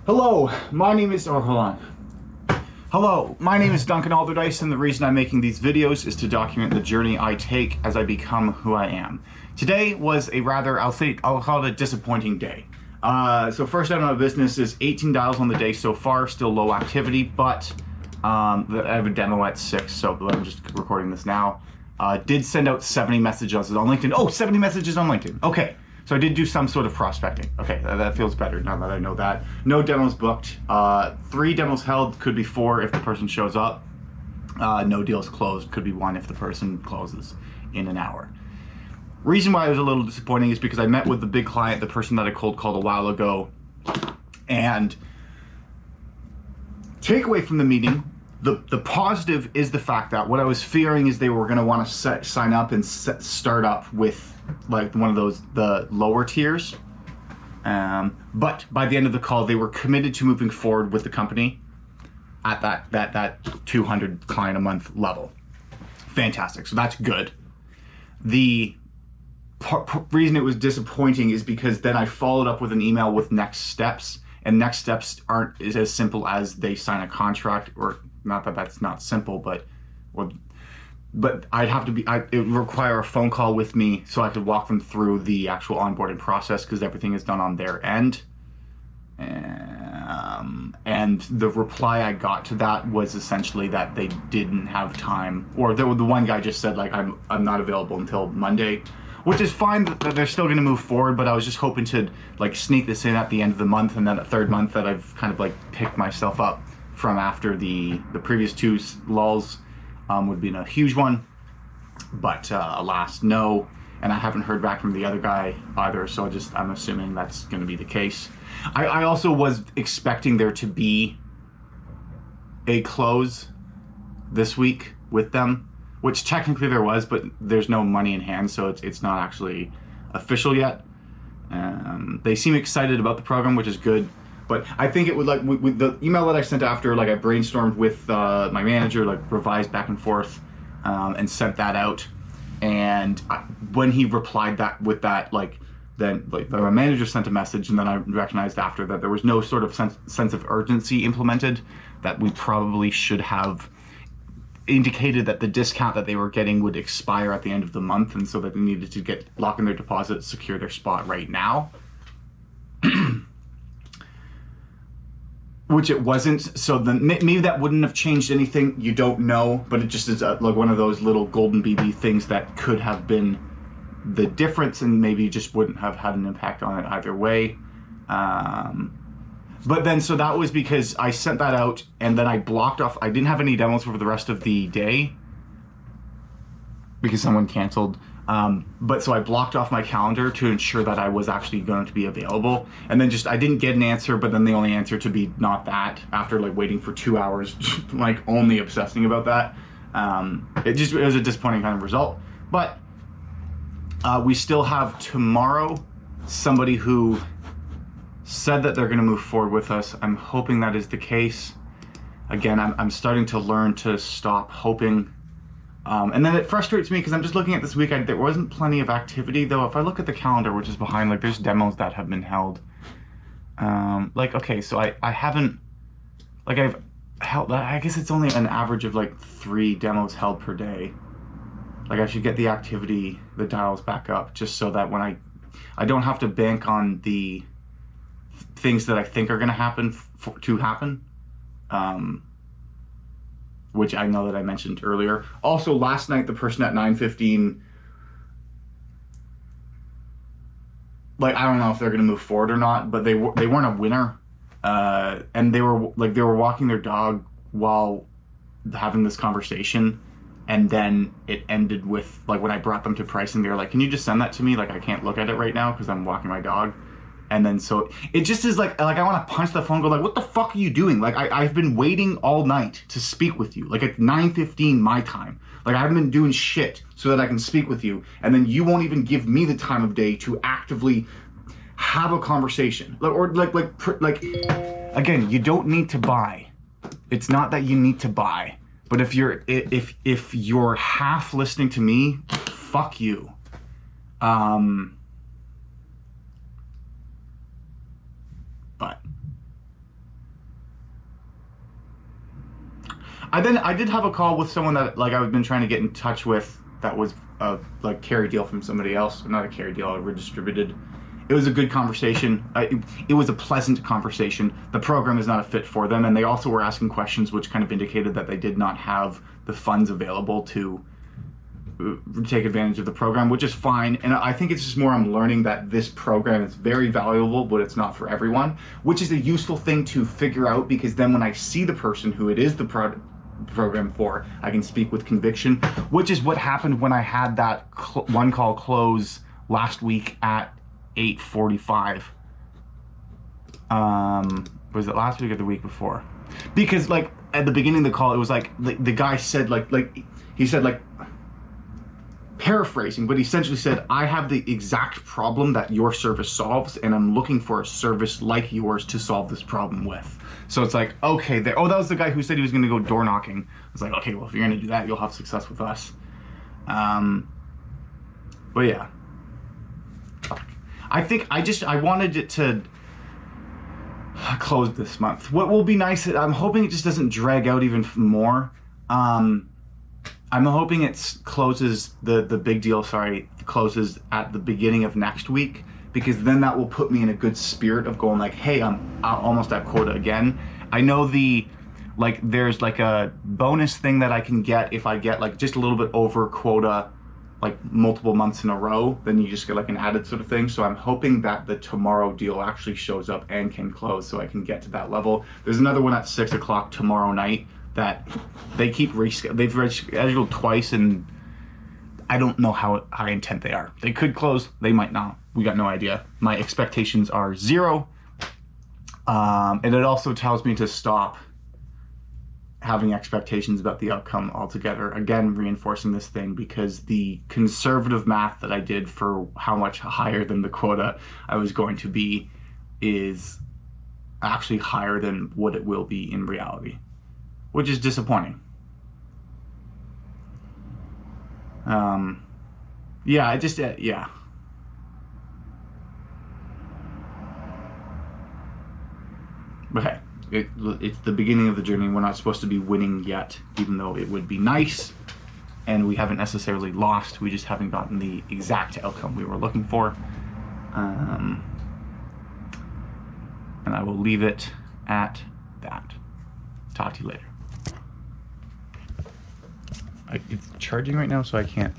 Hello, my name is, hold on. Hello, my name is Duncan Alderdice, and the reason I'm making these videos is to document the journey I take as I become who I am. Today was a rather, I'll call it a disappointing day. So first item of business is 18 dials on the day so far, still low activity, but I have a demo at 6, so I'm just recording this now. Did send out 70 messages on LinkedIn. Oh, 70 messages on LinkedIn. Okay. So I did do some sort of prospecting. Okay, that feels better now that I know that. No demos booked. 3 demos held, could be 4 if the person shows up. No deals closed, could be 1 if the person closes in an hour. Reason why it was a little disappointing is because I met with the big client, the person that I cold called a while ago, and takeaway from the meeting, the positive is the fact that what I was fearing is they were going to want to sign up and start up with like one of the lower tiers, but by the end of the call they were committed to moving forward with the company at that 200 client a month level. Fantastic. So that's good. The reason it was disappointing is because then I followed up with an email with next steps, and next steps aren't as simple as they sign a contract, or not that that's not simple, but I'd have to be, it would require a phone call with me so I could walk them through the actual onboarding process, because everything is done on their end. And the reply I got to that was essentially that they didn't have time, or the one guy just said like, I'm not available until Monday, which is fine, that they're still going to move forward, but I was just hoping to like sneak this in at the end of the month, and then the third month that I've kind of like picked myself up from after the previous 2 lulls would be a huge one, but alas, no. And I haven't heard back from the other guy either, so I'm assuming that's going to be the case. I also was expecting there to be a close this week with them, which technically there was, but there's no money in hand, so it's not actually official yet. They seem excited about the program, which is good. But I think it would, like, with the email that I sent after, like, I brainstormed with my manager, like, revised back and forth, and sent that out. And when he replied with that, like, then, like, my manager sent a message, and then I recognized after that there was no sort of sense of urgency implemented, that we probably should have indicated that the discount that they were getting would expire at the end of the month, and so that they needed to lock in their deposit, secure their spot right now. Which it wasn't, so then maybe that wouldn't have changed anything, you don't know, but it just is like one of those little golden BB things that could have been the difference, and maybe just wouldn't have had an impact on it either way. But then, so that was because I sent that out, and then I blocked off, I didn't have any demos for the rest of the day, because someone canceled. But so I blocked off my calendar to ensure that I was actually going to be available, and then I didn't get an answer, but then the only answer to be not that, after like waiting for 2 hours, like only obsessing about that. It was a disappointing kind of result, but we still have tomorrow somebody who said that they're going to move forward with us. I'm hoping that is the case. Again, I'm starting to learn to stop hoping. And then it frustrates me because I'm just looking at this week, there wasn't plenty of activity, though. If I look at the calendar, which is behind, like, there's demos that have been held. Like, okay, so I haven't, like, I've held, I guess it's only an average of like 3 demos held per day. Like, I should get the activity, the dials back up, just so that when I don't have to bank on the things that I think are going to happen to happen. Which I know that I mentioned earlier. Also, last night, the person at 9:15, like, I don't know if they're gonna move forward or not, but they weren't a winner, and they were walking their dog while having this conversation, and then it ended with, like, when I brought them to pricing, they were like, "Can you just send that to me? Like, I can't look at it right now because I'm walking my dog." And then so it just is like I want to punch the phone and go like, what the fuck are you doing? Like, I've been waiting all night to speak with you, like at 9:15 my time. Like, I haven't been doing shit so that I can speak with you, and then you won't even give me the time of day to actively have a conversation. Like again, you don't need to buy. It's not that you need to buy, but if you're half listening to me, fuck you. But I did have a call with someone that like I've been trying to get in touch with. That was a like carry deal from somebody else, not a carry deal, a redistributed. It was a good conversation. It was a pleasant conversation. The program is not a fit for them, and they also were asking questions which kind of indicated that they did not have the funds available to take advantage of the program, which is fine. And I think it's just more I'm learning that this program is very valuable, but it's not for everyone, which is a useful thing to figure out, because then when I see the person who it is the program for, I can speak with conviction, which is what happened when I had that one call close last week at 8:45. Was it last week or the week before? Because like at the beginning of the call, it was like the guy said he said paraphrasing, but he essentially said, I have the exact problem that your service solves, and I'm looking for a service like yours to solve this problem with. So it's like, okay, that was the guy who said he was going to go door knocking. I was like, okay, well, if you're going to do that, you'll have success with us. But yeah. I wanted it to close this month. What will be nice, I'm hoping it just doesn't drag out even more. I'm hoping it closes, the big deal, closes at the beginning of next week, because then that will put me in a good spirit of going like, hey, I'm almost at quota again. I know there's like a bonus thing that I can get if I get like just a little bit over quota, like multiple months in a row, then you just get like an added sort of thing. So I'm hoping that the tomorrow deal actually shows up and can close so I can get to that level. There's another one at 6 o'clock tomorrow night that they keep they've rescheduled twice, and I don't know how high intent they are. They could close, they might not. We got no idea. My expectations are 0. And it also tells me to stop having expectations about the outcome altogether. Again, reinforcing this thing, because the conservative math that I did for how much higher than the quota I was going to be is actually higher than what it will be in reality, which is disappointing. Yeah, yeah. But hey, it's the beginning of the journey. We're not supposed to be winning yet, even though it would be nice. And we haven't necessarily lost. We just haven't gotten the exact outcome we were looking for. And I will leave it at that. Talk to you later. It's charging right now, so I can't.